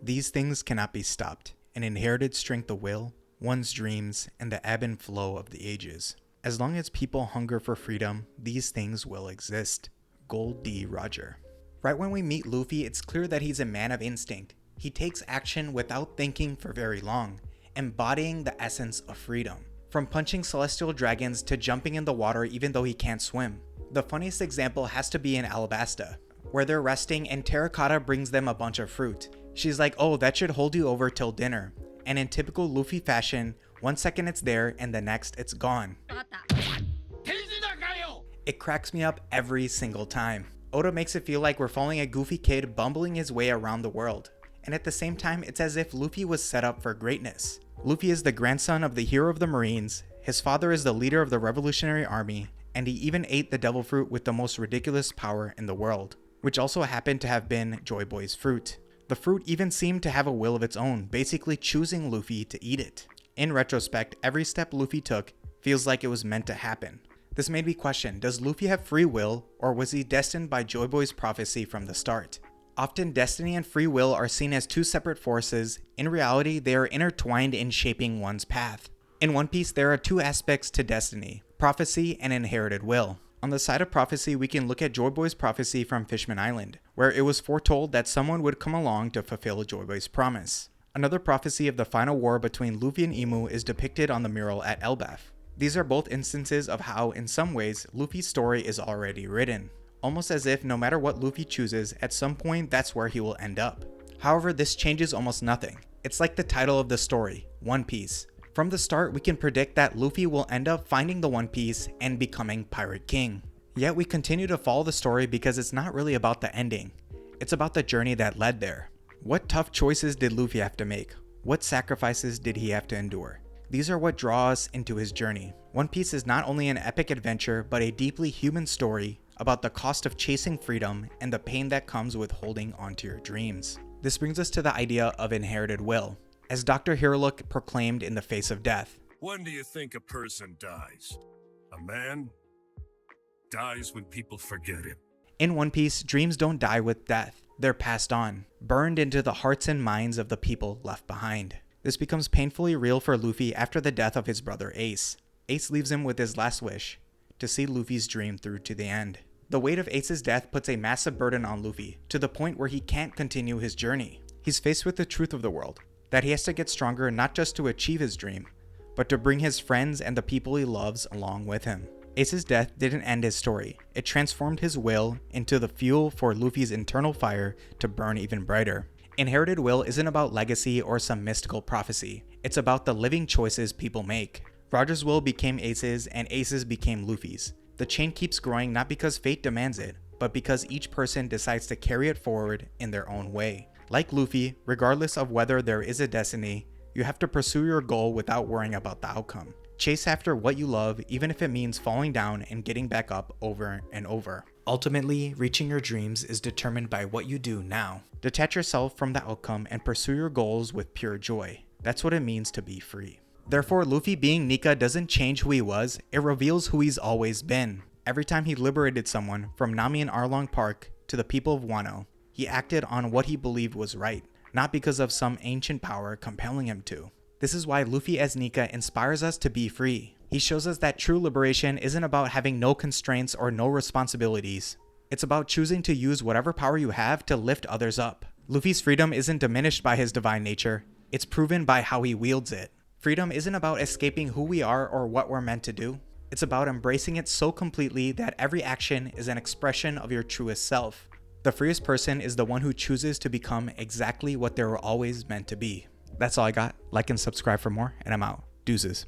These things cannot be stopped. An inherited strength of will, one's dreams, and the ebb and flow of the ages. As long as people hunger for freedom, these things will exist. Gold D. Roger. Right when we meet Luffy, it's clear that he's a man of instinct. He takes action without thinking for very long, embodying the essence of freedom. From punching celestial dragons to jumping in the water even though he can't swim. The funniest example has to be in Alabasta, where they're resting and Terracotta brings them a bunch of fruit. She's like, oh, that should hold you over till dinner. And in typical Luffy fashion, 1 second it's there and the next it's gone. It cracks me up every single time. Oda makes it feel like we're following a goofy kid bumbling his way around the world. And at the same time, it's as if Luffy was set up for greatness. Luffy is the grandson of the hero of the Marines, his father is the leader of the Revolutionary Army, and he even ate the devil fruit with the most ridiculous power in the world, which also happened to have been Joy Boy's fruit. The fruit even seemed to have a will of its own, basically choosing Luffy to eat it. In retrospect, every step Luffy took feels like it was meant to happen. This made me question, does Luffy have free will, or was he destined by Joy Boy's prophecy from the start? Often destiny and free will are seen as two separate forces. In reality, they are intertwined in shaping one's path. In One Piece, there are two aspects to destiny, prophecy and inherited will. On the side of prophecy, we can look at Joy Boy's prophecy from Fishman Island, where it was foretold that someone would come along to fulfill Joy Boy's promise. Another prophecy of the final war between Luffy and Imu is depicted on the mural at Elbaf. These are both instances of how, in some ways, Luffy's story is already written. Almost as if no matter what Luffy chooses, at some point that's where he will end up. However, this changes almost nothing. It's like the title of the story, One Piece. From the start, we can predict that Luffy will end up finding the One Piece and becoming Pirate King. Yet we continue to follow the story because it's not really about the ending. It's about the journey that led there. What tough choices did Luffy have to make? What sacrifices did he have to endure? These are what draw us into his journey. One Piece is not only an epic adventure, but a deeply human story about the cost of chasing freedom and the pain that comes with holding onto your dreams. This brings us to the idea of inherited will. As Dr. Hiruluk proclaimed in The Face of Death, when do you think a person dies? A man dies when people forget him. In One Piece, dreams don't die with death. They're passed on, burned into the hearts and minds of the people left behind. This becomes painfully real for Luffy after the death of his brother Ace. Ace leaves him with his last wish, to see Luffy's dream through to the end. The weight of Ace's death puts a massive burden on Luffy, to the point where he can't continue his journey. He's faced with the truth of the world, that he has to get stronger not just to achieve his dream, but to bring his friends and the people he loves along with him. Ace's death didn't end his story. It transformed his will into the fuel for Luffy's internal fire to burn even brighter. Inherited will isn't about legacy or some mystical prophecy. It's about the living choices people make. Roger's will became Ace's and Ace's became Luffy's. The chain keeps growing not because fate demands it, but because each person decides to carry it forward in their own way. Like Luffy, regardless of whether there is a destiny, you have to pursue your goal without worrying about the outcome. Chase after what you love, even if it means falling down and getting back up over and over. Ultimately, reaching your dreams is determined by what you do now. Detach yourself from the outcome and pursue your goals with pure joy. That's what it means to be free. Therefore, Luffy being Nika doesn't change who he was, it reveals who he's always been. Every time he liberated someone, from Nami and Arlong Park to the people of Wano, he acted on what he believed was right, not because of some ancient power compelling him to. This is why Luffy as Nika inspires us to be free. He shows us that true liberation isn't about having no constraints or no responsibilities. It's about choosing to use whatever power you have to lift others up. Luffy's freedom isn't diminished by his divine nature, it's proven by how he wields it. Freedom isn't about escaping who we are or what we're meant to do. It's about embracing it so completely that every action is an expression of your truest self. The freest person is the one who chooses to become exactly what they were always meant to be. That's all I got. Like and subscribe for more, and I'm out. Deuces.